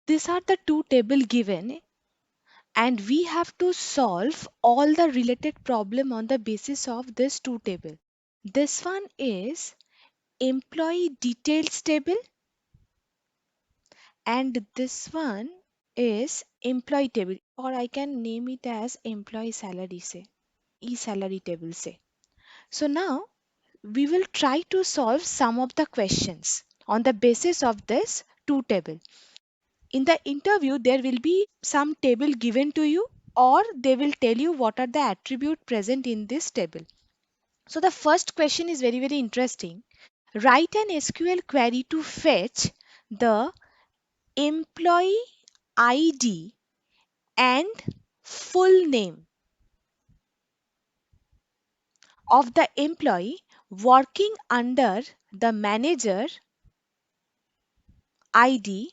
These are the two tables given, and we have to solve all the related problem on the basis of this two table. This one is employee details table, and this one is employee table, or I can name it as employee salary say, e-salary table say. So now we will try to solve some of the questions on the basis of this two table. In the interview, there will be some table given to you, or they will tell you what are the attribute present in this table. So the first question is very, very interesting. Write an SQL query to fetch the employee ID and full name of the employee working under the manager ID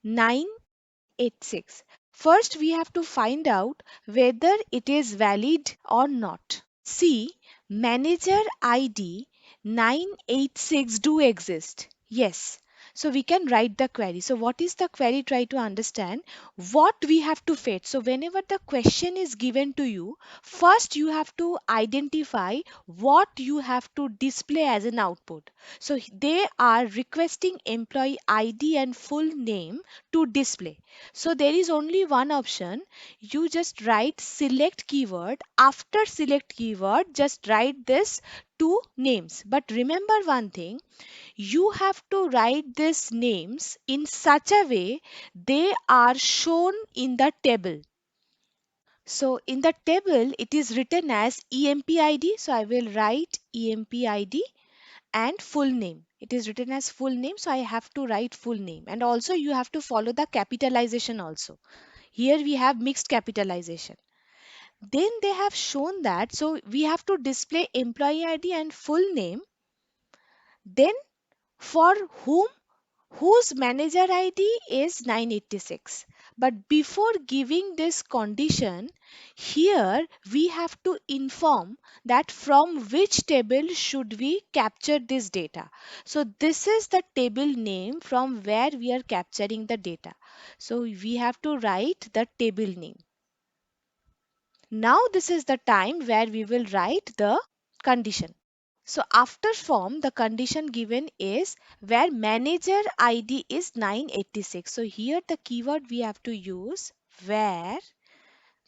986. First, we have to find out whether it is valid or not. See, manager ID 986 do exist. Yes. So we can write the query. So what is the query? Try to understand what we have to fetch. So whenever the question is given to you, first you have to identify what you have to display as an output. So they are requesting employee ID and full name to display. So there is only one option. You just write select keyword. After select keyword, just write this two names. But remember one thing, you have to write these names in such a way they are shown in the table. So in the table, it is written as EMPID. So I will write EMPID and full name. It is written as full name. So I have to write full name. And also you have to follow the capitalization also. Here we have mixed capitalization. Then they have shown that. So we have to display employee ID and full name. Then for whom, whose manager ID is 986. But before giving this condition, here we have to inform that from which table should we capture this data. So this is the table name from where we are capturing the data. So we have to write the table name. Now this is the time where we will write the condition. So after form, the condition given is where manager ID is 986. So here the keyword we have to use where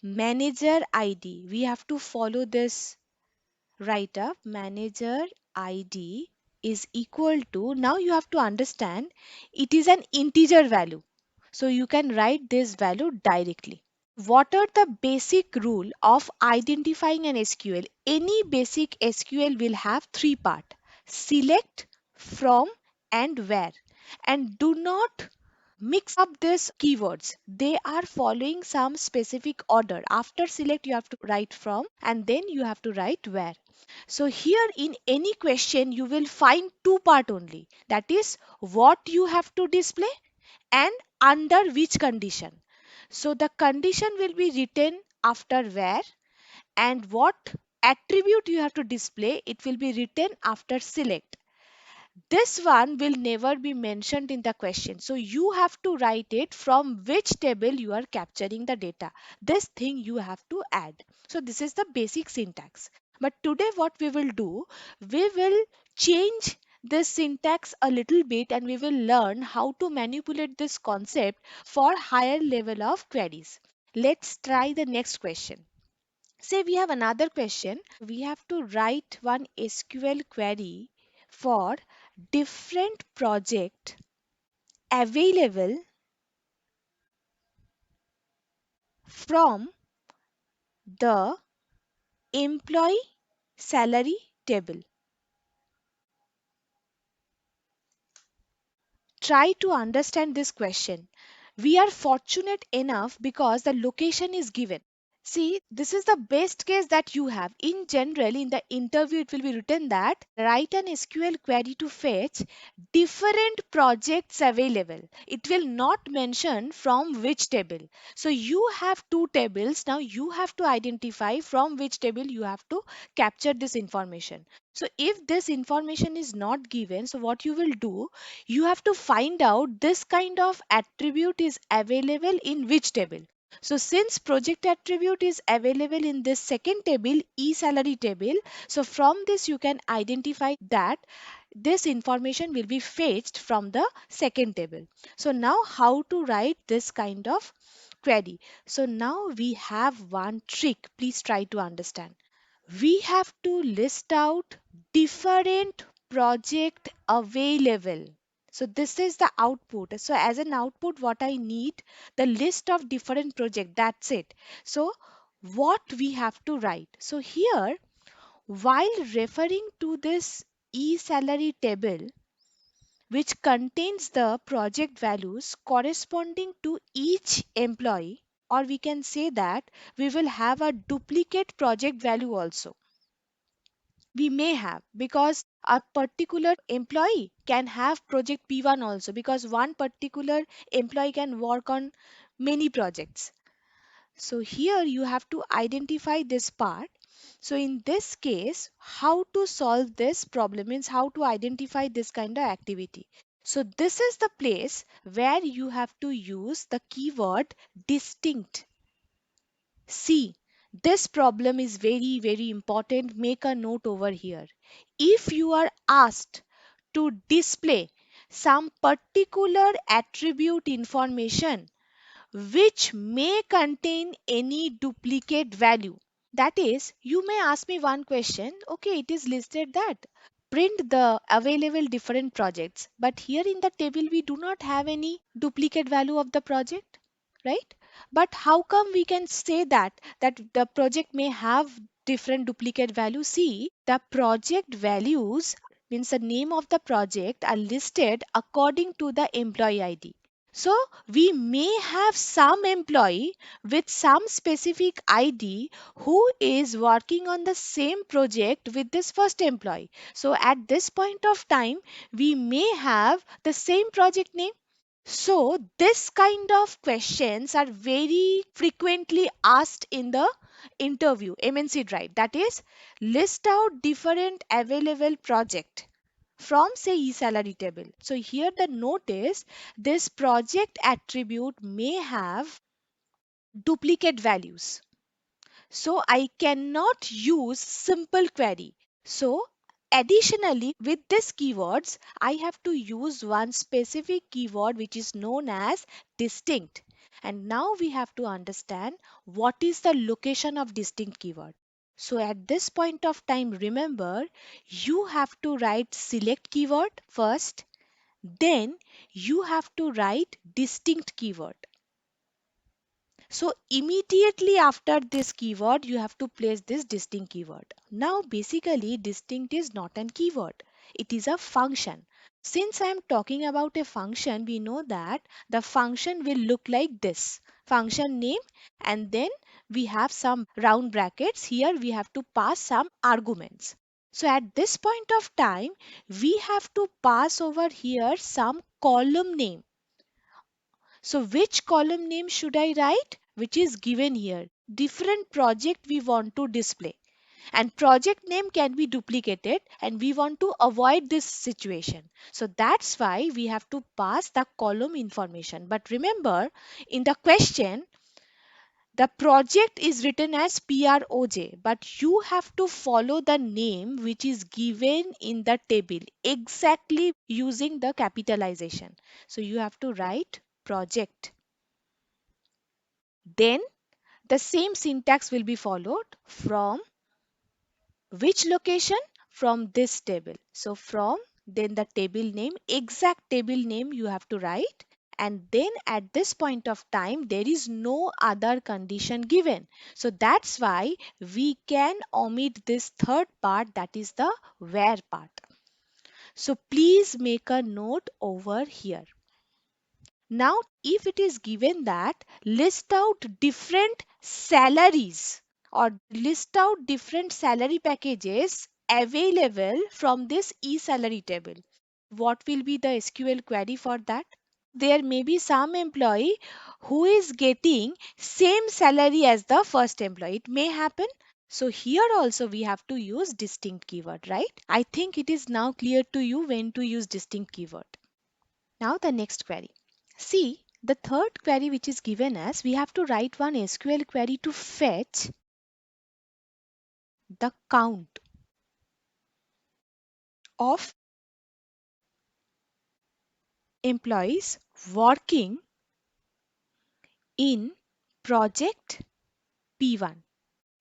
manager ID. We have to follow this write up. Manager ID is equal to, now you have to understand, it is an integer value. So you can write this value directly. What are the basic rule of identifying an SQL? Any basic SQL will have three part: select, from, and where. And do not mix up these keywords. They are following some specific order. After select, you have to write from, and then you have to write where. So here in any question, you will find two part only. That is what you have to display and under which condition. So the condition will be written after where, and what attribute you have to display, it will be written after select. This one will never be mentioned in the question. So you have to write it from which table you are capturing the data. This thing you have to add. So this is the basic syntax. But today what we will do, we will change this syntax a little bit, and we will learn how to manipulate this concept for higher level of queries. Let's try the next question. Say we have another question. We have to write one SQL query for different project available from the employee salary table. Try to understand this question. We are fortunate enough because the location is given. See, this is the best case that you have. In general, in the interview, it will be written that write an SQL query to fetch different projects available. It will not mention from which table. So you have two tables. Now you have to identify from which table you have to capture this information. So if this information is not given, so what you will do, you have to find out this kind of attribute is available in which table. So since project attribute is available in this second table, e-salary table, so from this you can identify that this information will be fetched from the second table. So now how to write this kind of query? So now we have one trick. Please try to understand. We have to list out different project available. So this is the output. So as an output, what I need, the list of different project, that's it. So what we have to write? So here, while referring to this e-salary table, which contains the project values corresponding to each employee, or we can say that we will have a duplicate project value also. We may have, because a particular employee can have project P1 also, because one particular employee can work on many projects. So here you have to identify this part. So in this case, how to solve this problem means how to identify this kind of activity. So this is the place where you have to use the keyword distinct. See, this problem is very, very important. Make a note over here. If you are asked to display some particular attribute information which may contain any duplicate value, that is, you may ask me one question, okay, it is listed that print the available different projects, but here in the table we do not have any duplicate value of the project, right? But how come we can say that the project may have different duplicate values? See, the project values means the name of the project are listed according to the employee ID. So we may have some employee with some specific ID who is working on the same project with this first employee. So at this point of time, we may have the same project name. So this kind of questions are very frequently asked in the interview, MNC drive. That is, list out different available project from say e-salary table. So here the note is this project attribute may have duplicate values. So I cannot use simple query. So additionally with this keywords, I have to use one specific keyword which is known as distinct. And now we have to understand what is the location of distinct keyword. So at this point of time, remember, you have to write select keyword first, then you have to write distinct keyword. So immediately after this keyword, you have to place this distinct keyword. Now basically distinct is not an keyword. It is a function. Since I am talking about a function, we know that the function will look like this. Function name, and then we have some round brackets. Here we have to pass some arguments. So at this point of time, we have to pass over here some column name. So which column name should I write? Which is given here. Different project we want to display. And project name can be duplicated and we want to avoid this situation. So that's why we have to pass the column information. But remember, in the question, the project is written as PROJ, but you have to follow the name which is given in the table exactly using the capitalization. So you have to write project. Then the same syntax will be followed from which location? From this table. So from then the table name, exact table name you have to write. And then at this point of time, there is no other condition given. So that's why we can omit this third part, that is the where part. So please make a note over here. Now, if it is given that list out different salaries or list out different salary packages available from this e-salary table. What will be the SQL query for that? There may be some employee who is getting same salary as the first employee. It may happen. So here also we have to use distinct keyword, right? I think it is now clear to you when to use distinct keyword. Now the next query. See, the third query which is given us, we have to write one SQL query to fetch the count of employees working in project P1.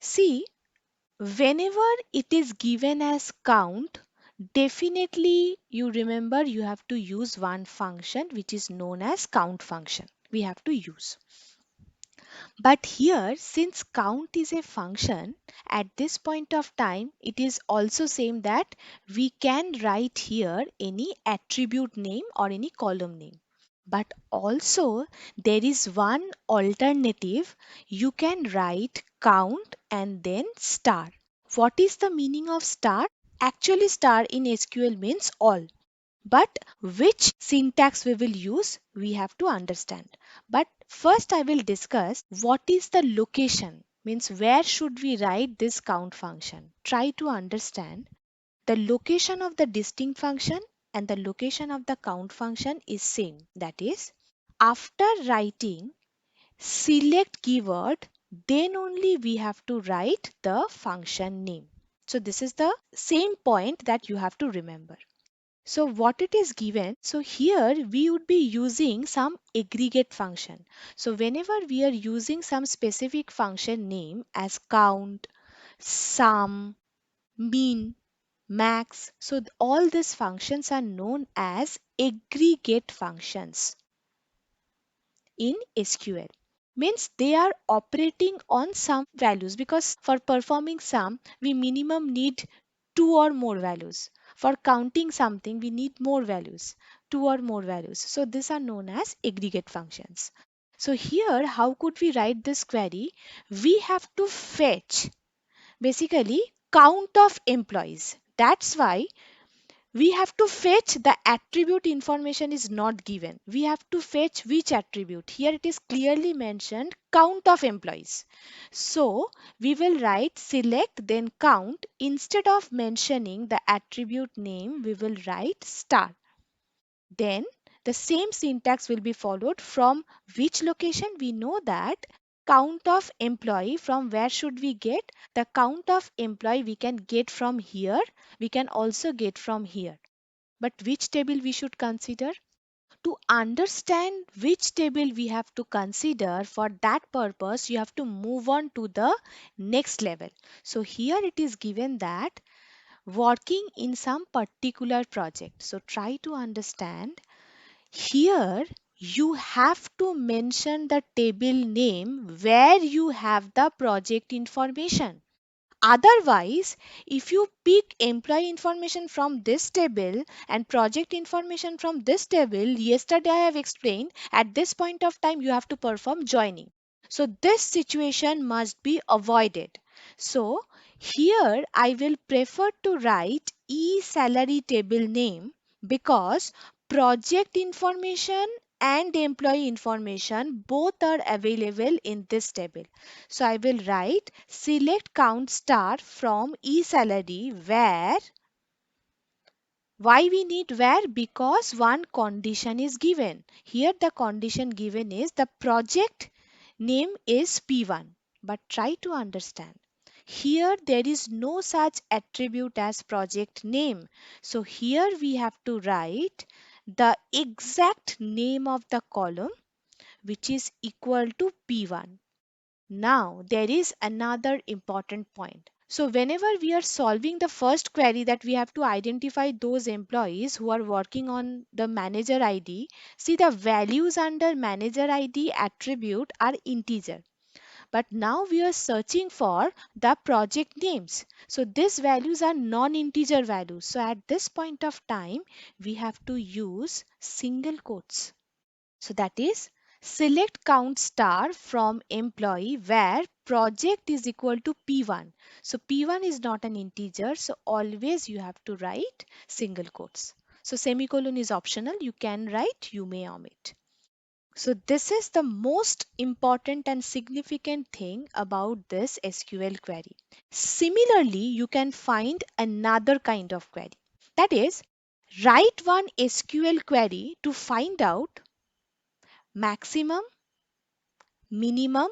See, whenever it is given as count, definitely you remember you have to use one function which is known as count function. We have to use. But here, since count is a function, at this point of time, it is also same that we can write here any attribute name or any column name. But also there is one alternative. You can write count and then star. What is the meaning of star? Actually, star in SQL means all. But which syntax we will use, we have to understand. But first I will discuss what is the location, means where should we write this count function. Try to understand the location of the distinct function and the location of the count function is same. That is, after writing select keyword, then only we have to write the function name. So this is the same point that you have to remember. So what it is given, so here we would be using some aggregate function. So whenever we are using some specific function name as count, sum, mean, max, so all these functions are known as aggregate functions in SQL. Means they are operating on some values, because for performing sum we minimum need two or more values. For counting something we need more values, two or more values. So these are known as aggregate functions. So here how could we write this query? We have to fetch basically count of employees. That's why we have to fetch the attribute information is not given. We have to fetch which attribute? Here it is clearly mentioned count of employees. So we will write select then count. Instead of mentioning the attribute name, we will write star. Then the same syntax will be followed. From which location? We know that count of employee, from where should we get? The count of employee we can get from here. We can also get from here. But which table we should consider? To understand which table we have to consider, for that purpose you have to move on to the next level. So here it is given that working in some particular project. So try to understand. Here you have to mention the table name where you have the project information. Otherwise, if you pick employee information from this table and project information from this table, yesterday I have explained, at this point of time you have to perform joining. So this situation must be avoided. So here I will prefer to write e-salary table name, because project information and employee information both are available in this table. So I will write select count star from e-salary where. Why we need where? Because one condition is given. Here the condition given is the project name is P1. But try to understand. Here there is no such attribute as project name. So here we have to write the exact name of the column which is equal to P1. Now, there is another important point. So, whenever we are solving the first query, that we have to identify those employees who are working on the manager ID, see the values under manager ID attribute are integer. But now we are searching for the project names. So, these values are non-integer values. So, at this point of time, we have to use single quotes. So, that is Select count star from employee where project is equal to P1. So P1 is not an integer, so always you have to write single quotes. So semicolon is optional, you can write, you may omit. So this is the most important and significant thing about this SQL query. Similarly, you can find another kind of query. That is, write one SQL query to find out maximum, minimum,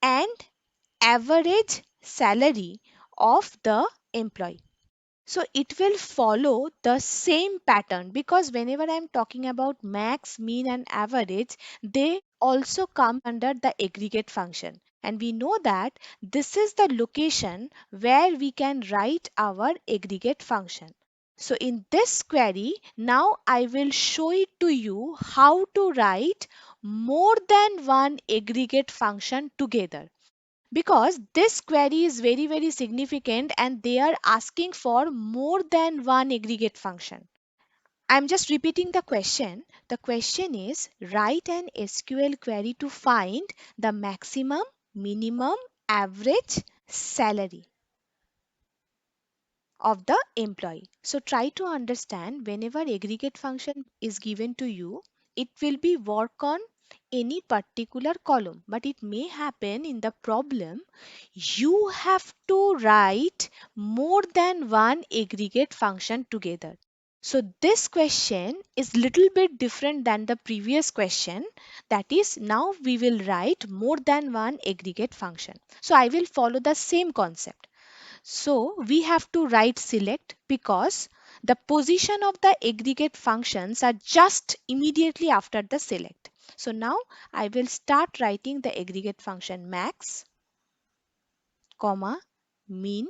and average salary of the employee. So it will follow the same pattern, because whenever I'm talking about max, mean, and average, they also come under the aggregate function. And we know that this is the location where we can write our aggregate function. So in this query, now I will show it to you how to write more than one aggregate function together, because this query is very significant and they are asking for more than one aggregate function. I'm just repeating the question. The question is, write an SQL query to find the maximum, minimum, average salary of the employee. So try to understand, whenever aggregate function is given to you, it will be work on any particular column, but it may happen in the problem you have to write more than one aggregate function together. So this question is little bit different than the previous question. That is, now we will write more than one aggregate function. So I will follow the same concept. So we have to write select, because the position of the aggregate functions are just immediately after the select. So now I will start writing the aggregate function max, comma, mean,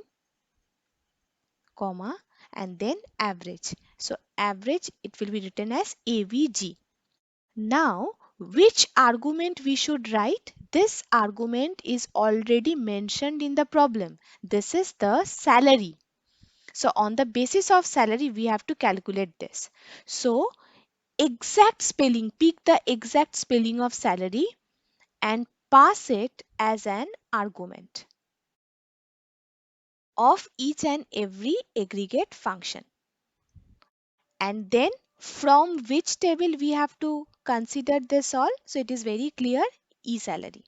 comma, and then average. So average, it will be written as AVG. Now, which argument we should write? This argument is already mentioned in the problem. This is the salary. So on the basis of salary, we have to calculate this. So exact spelling, pick the exact spelling of salary and pass it as an argument of each and every aggregate function. And then from which table we have to consider this all? So it is very clear, e-salary.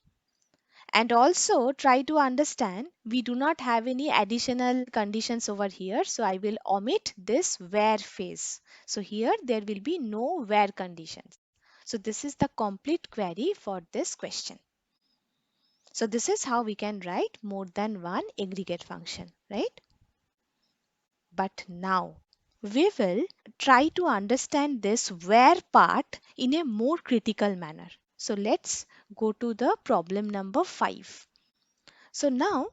And also try to understand, we do not have any additional conditions over here. So I will omit this where phase. So here there will be no where conditions. So this is the complete query for this question. So this is how we can write more than one aggregate function, right? But now we will try to understand this where part in a more critical manner. So let's go to the problem number 5. So now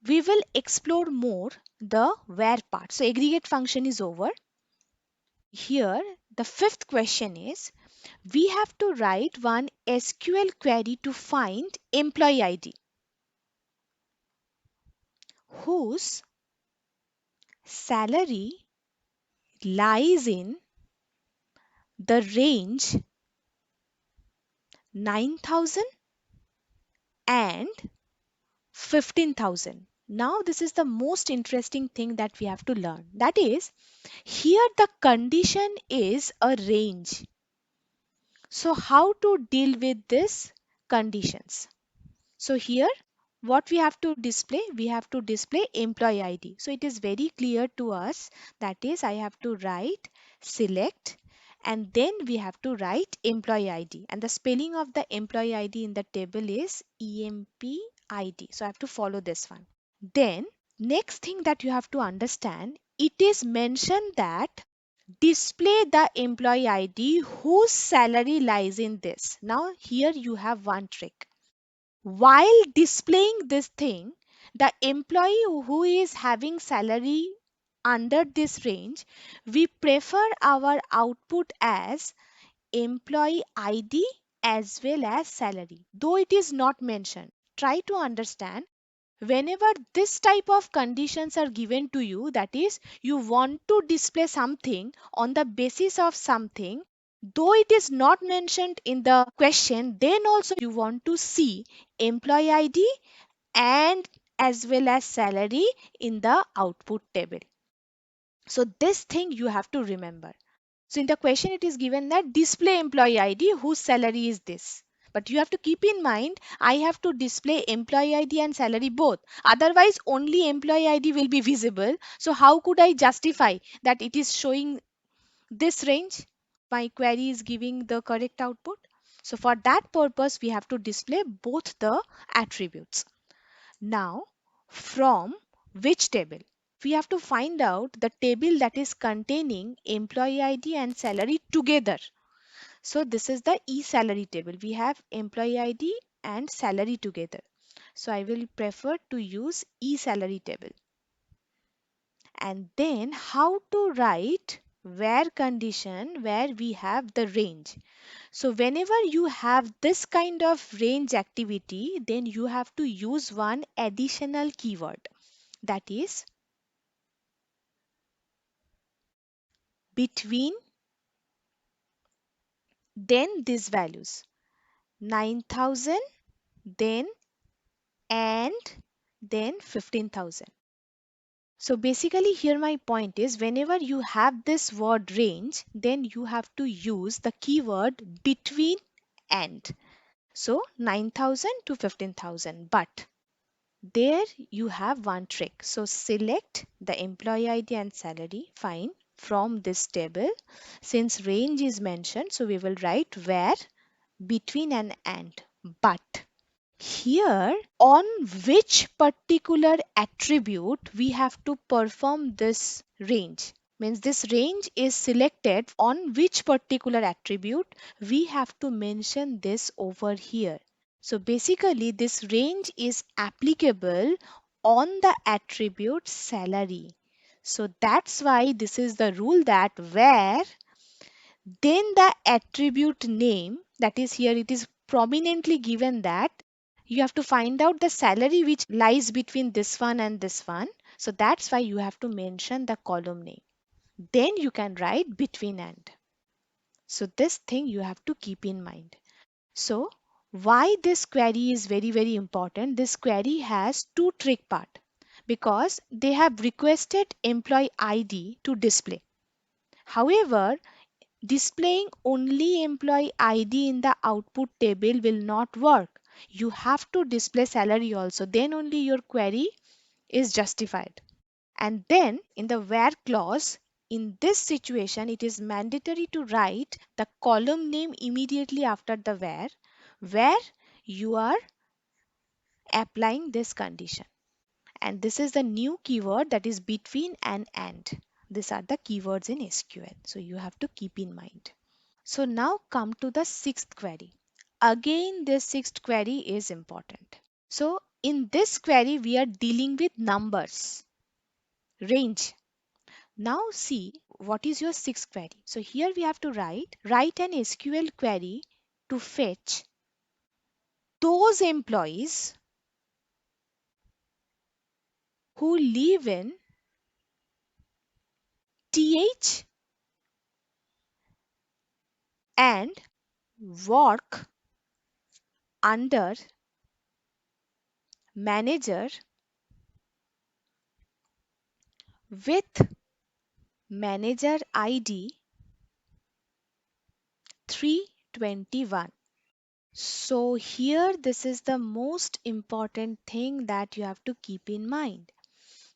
we will explore more the where part. So aggregate function is over. Here the fifth question is, we have to write one SQL query to find employee ID whose salary lies in the range 9,000 and 15,000. Now this is the most interesting thing that we have to learn. That is, here the condition is a range. So how to deal with this conditions? So here what we have to display? We have to display employee ID. So it is very clear to us, that is, I have to write select and then we have to write employee ID, and the spelling of the employee ID in the table is EMPID. So I have to follow this one. Then next thing that you have to understand, it is mentioned that display the employee ID whose salary lies in this. Now here you have one trick. While displaying this thing, the employee who is having salary under this range, we prefer our output as employee ID as well as salary, though it is not mentioned. Try to understand, whenever this type of conditions are given to you, that is, you want to display something on the basis of something, Though it is not mentioned in the question, then also you want to see employee ID and as well as salary in the output table. So this thing you have to remember. So in the question it is given that display employee ID whose salary is this. But you have to keep in mind I have to display employee ID and salary both. Otherwise only employee ID will be visible. So how could I justify that it is showing this range? My query is giving the correct output. So for that purpose we have to display both the attributes. Now, from which table? We have to find out the table that is containing employee ID and salary together. So this is the e-salary table. We have employee ID and salary together. So I will prefer to use e-salary table. And then how to write where condition where we have the range. So whenever you have this kind of range activity, then you have to use one additional keyword, that is between, then these values 9,000, then and then 15,000. So basically here my point is whenever you have this word range, then you have to use the keyword between and. So 9,000 to 15,000. But there you have one trick. So select the employee ID and salary. Fine. From this table, since range is mentioned, so we will write where between and. But here on which particular attribute we have to perform this range, means this range is selected on which particular attribute, we have to mention this over here. So basically this range is applicable on the attribute salary. So that's why this is the rule, that where then the attribute name, that is here it is prominently given that you have to find out the salary which lies between this one and this one. So that's why you have to mention the column name. Then you can write between and. So this thing you have to keep in mind. So why this query is very very important? This query has two trick part, because they have requested employee ID to display. However, displaying only employee ID in the output table will not work. You have to display salary also. Then only your query is justified. And then in the where clause, in this situation, it is mandatory to write the column name immediately after the where you are applying this condition. And this is the new keyword, that is between and. These are the keywords in SQL. So you have to keep in mind. So now come to the sixth query. Again, this sixth query is important. So in this query, we are dealing with numbers, range. Now see what is your sixth query. So here we have to write an SQL query to fetch those employees who live in TH and work under manager with manager ID 321. So here this is the most important thing that you have to keep in mind.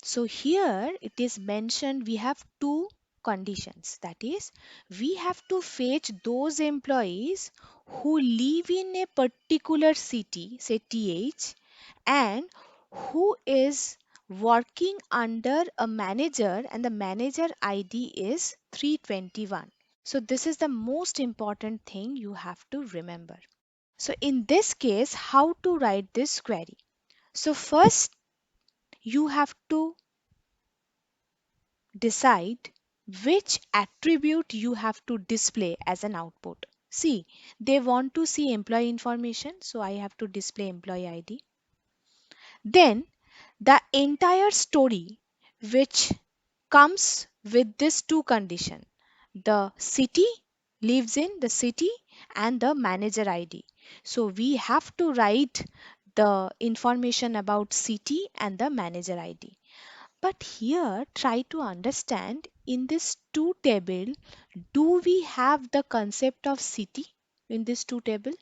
So here it is mentioned we have two conditions, that is we have to fetch those employees who live in a particular city, say TH, and who is working under a manager and the manager ID is 321. So this is the most important thing you have to remember. So in this case, how to write this query? So first you have to decide which attribute you have to display as an output. See, they want to see employee information, so I have to display employee ID. Then the entire story which comes with this two condition, the city lives in the city and the manager ID. So we have to write the information about city and the manager ID. But here try to understand in this two table, do we have the concept of city in this two table?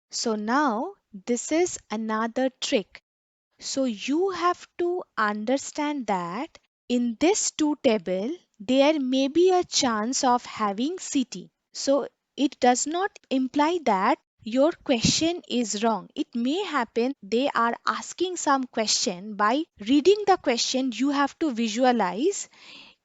So now this is another trick. So you have to understand that in this two table, there may be a chance of having city. So it does not imply that your question is wrong. It may happen they are asking some question. By reading the question, you have to visualize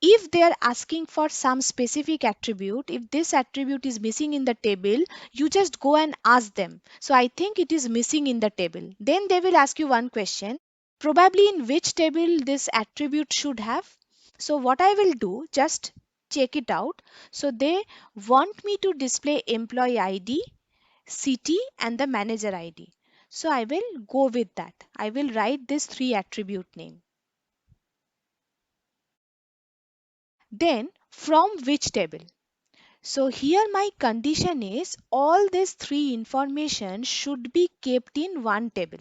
if they are asking for some specific attribute, if this attribute is missing in the table, you just go and ask them. So I think it is missing in the table. Then they will ask you one question, probably in which table this attribute should have. So what I will do, just check it out. So they want me to display employee ID, city and the manager ID. So I will go with that. I will write this three attribute name. Then from which table? So here my condition is all these three information should be kept in one table.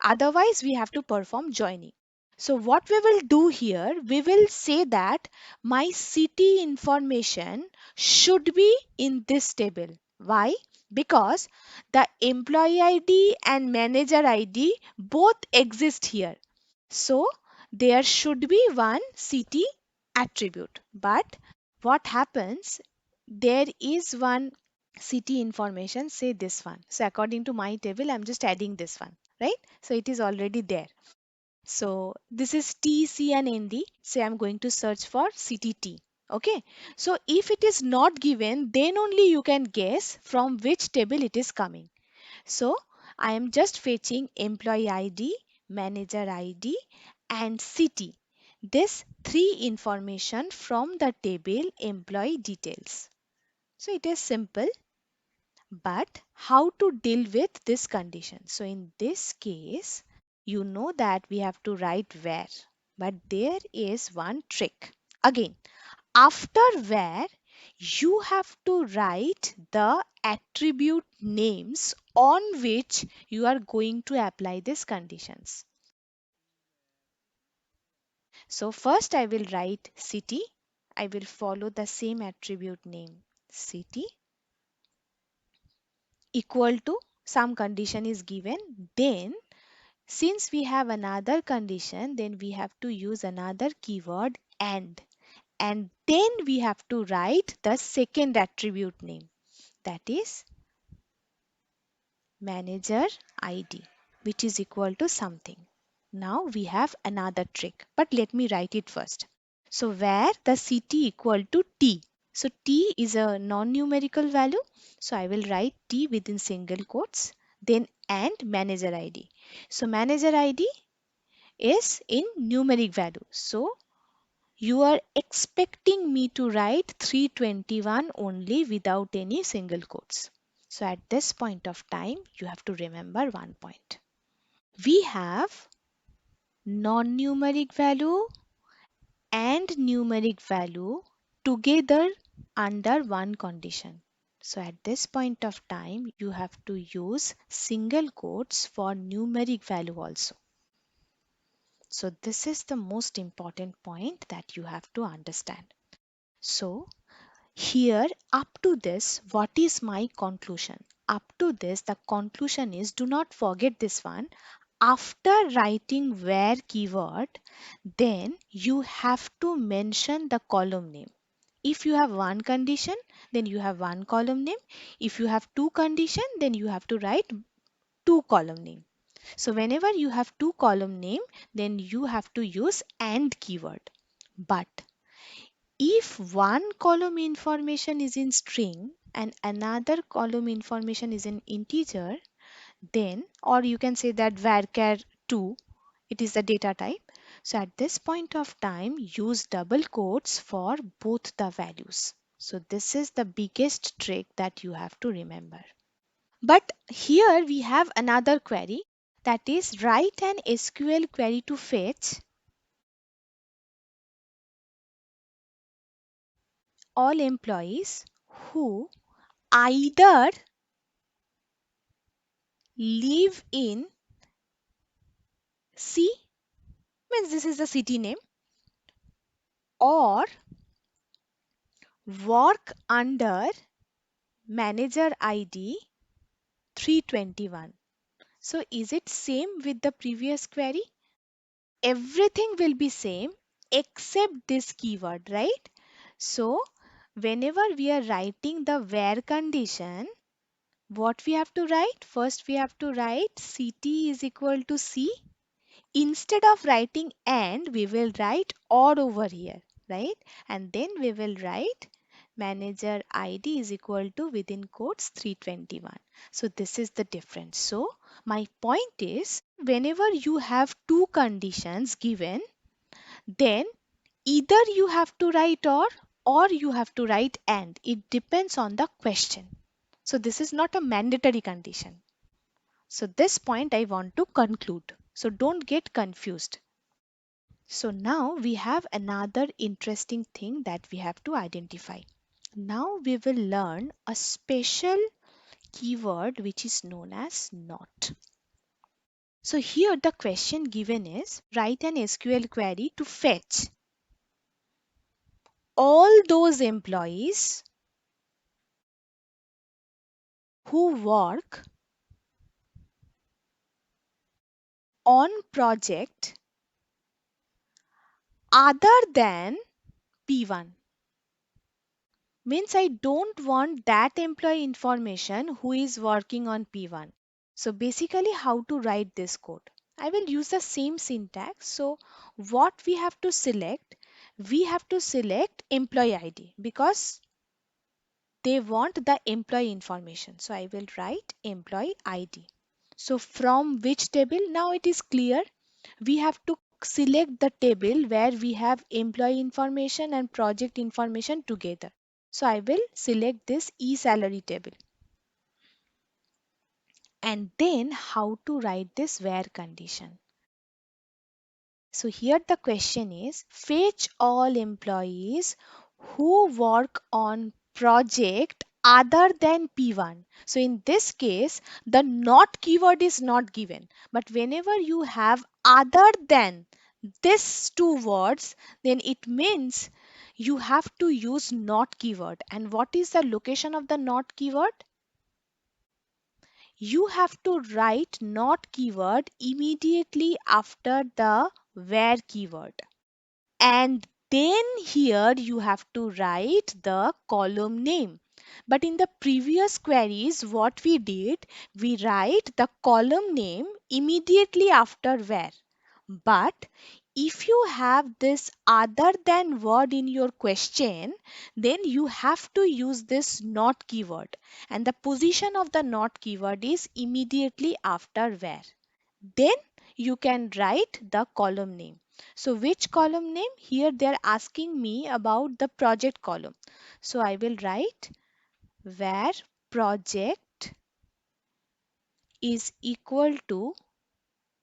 Otherwise we have to perform joining. So what we will do here, we will say that my city information should be in this table. Why? Because the employee ID and manager ID both exist here. So there should be one city attribute. But what happens? There is one city information, say this one. So according to my table, I'm just adding this one, right? So it is already there. So this is T, C and ND. Say I'm going to search for city T. Okay. So if it is not given, then only you can guess from which table it is coming. So I am just fetching employee ID, manager ID and city. This three information from the table employee details. So it is simple, but how to deal with this condition? So in this case, you know that we have to write where, but there is one trick. Again, after where, you have to write the attribute names on which you are going to apply these conditions. So first I will write city. I will follow the same attribute name city equal to some condition is given. Then since we have another condition, then we have to use another keyword and then we have to write the second attribute name, that is manager ID, which is equal to something. Now we have another trick, but let me write it first. So where the city equal to T. So T is a non-numerical value. So I will write T within single quotes, then and manager ID. So manager ID is in numeric value. So you are expecting me to write 321 only without any single quotes. So at this point of time, you have to remember one point. We have non-numeric value and numeric value together under one condition. So at this point of time, you have to use single quotes for numeric value also. So this is the most important point that you have to understand. So here up to this, what is my conclusion? Up to this, the conclusion is, do not forget this one. After writing where keyword, then you have to mention the column name. If you have one condition, then you have one column name. If you have two condition, then you have to write two column name. So whenever you have two column name, then you have to use and keyword. But if one column information is in string and another column information is in integer, then, or you can say that varchar 2, it is the data type. So at this point of time, use double quotes for both the values. So this is the biggest trick that you have to remember. But here we have another query, that is write an SQL query to fetch all employees who either live in C, means this is the city name, or work under manager ID 321. So is it same with the previous query? Everything will be same except this keyword, right? So whenever we are writing the where condition, what we have to write? First we have to write CT is equal to C. Instead of writing and, we will write or over here, right? And then we will write manager ID is equal to within quotes 321. So this is the difference. So my point is, whenever you have two conditions given, then either you have to write or you have to write and. It depends on the question. So this is not a mandatory condition. So this point I want to conclude. So don't get confused. So now we have another interesting thing that we have to identify. Now we will learn a special keyword which is known as not. So here the question given is, write an SQL query to fetch all those employees who work on project other than P1. Means I don't want that employee information who is working on P1. So basically how to write this code? I will use the same syntax. So what we have to select? We have to select employee ID because they want the employee information. So I will write employee ID. So from which table? Now it is clear. We have to select the table where we have employee information and project information together. So I will select this e-salary table. And then how to write this where condition. So here the question is, fetch all employees who work on project other than P1. So in this case, the not keyword is not given. But whenever you have other than these two words, then it means you have to use not keyword. And what is the location of the not keyword? You have to write not keyword immediately after the where keyword. And then here you have to write the column name. But in the previous queries, what we did, we write the column name immediately after where. But if you have this other than word in your question, then you have to use this not keyword. And the position of the not keyword is immediately after where. Then you can write the column name. So which column name? Here they are asking me about the project column. So I will write where project is equal to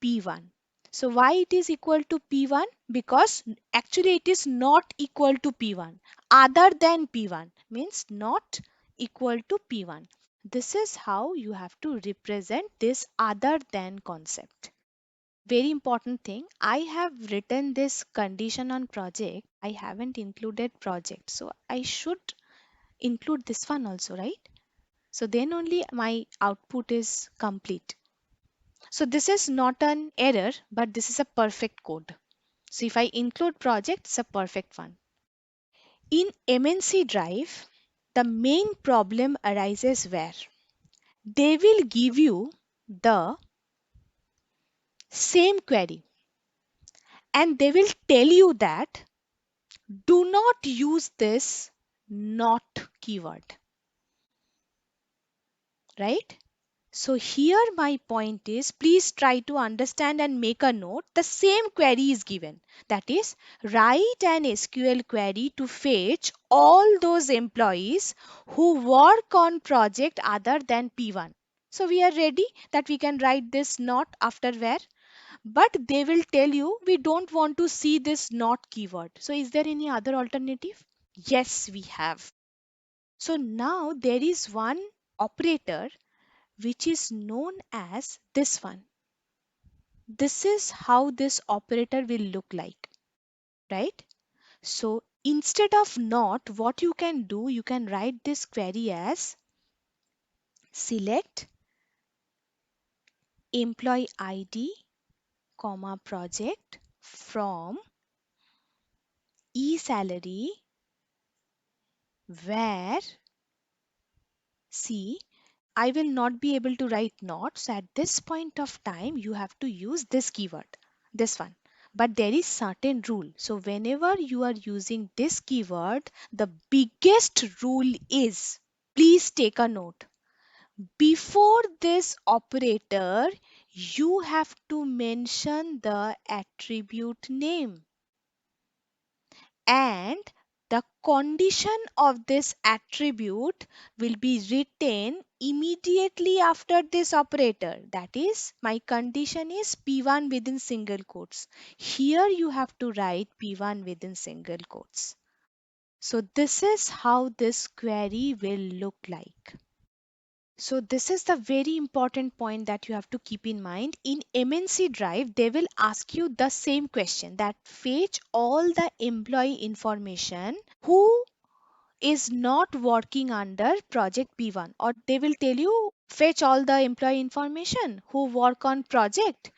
P1. So why it is equal to P1? Because actually it is not equal to P1. Other than P1 means not equal to P1. This is how you have to represent this other than concept. Very important thing, I have written this condition on project. I haven't included project. So I should include this one also, right? So then only my output is complete. So this is not an error, but this is a perfect code. So if I include project, it's a perfect one. In MNC Drive, the main problem arises where they will give you the same query and they will tell you that do not use this not keyword, right? So here my point is, please try to understand and make a note. The same query is given. That is, write an SQL query to fetch all those employees who work on project other than P1. So we are ready that we can write this not after where. But they will tell you we don't want to see this not keyword. So is there any other alternative? Yes, we have. So now there is one operator which is known as this one. This is how this operator will look like, right? So instead of not, what you can do, you can write this query as select employee ID, comma project from e-salary where, see, I will not be able to write not. So at this point of time, you have to use this keyword, this one. But there is certain rule. So whenever you are using this keyword, the biggest rule is, please take a note. Before this operator, you have to mention the attribute name. And the condition of this attribute will be written immediately after this operator. That is, my condition is P1 within single quotes. Here you have to write P1 within single quotes. So this is how this query will look like. So this is the very important point that you have to keep in mind. In MNC Drive, they will ask you the same question, that fetch all the employee information who is not working under project P1, or they will tell you fetch all the employee information who work on project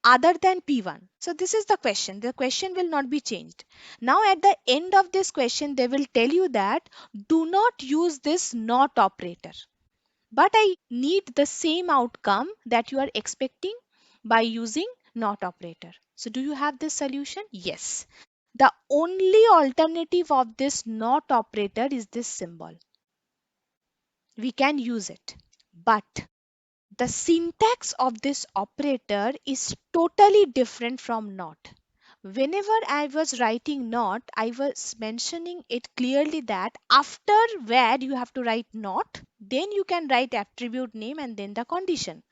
other than P1. So this is the question. The question will not be changed. Now at the end of this question, they will tell you that do not use this not operator, but I need the same outcome that you are expecting by using not operator. So do you have this solution? Yes. The only alternative of this not operator is this symbol. We can use it. But the syntax of this operator is totally different from not. Whenever I was writing not, I was mentioning it clearly that after where you have to write not, then you can write attribute name and then the condition.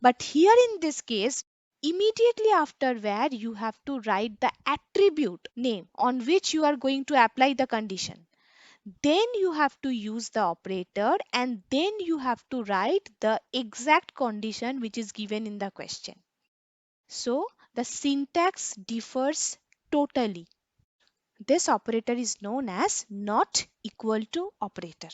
But here in this case, immediately after where you have to write the attribute name on which you are going to apply the condition. Then you have to use the operator and then you have to write the exact condition which is given in the question. So the syntax differs totally. This operator is known as not equal to operator.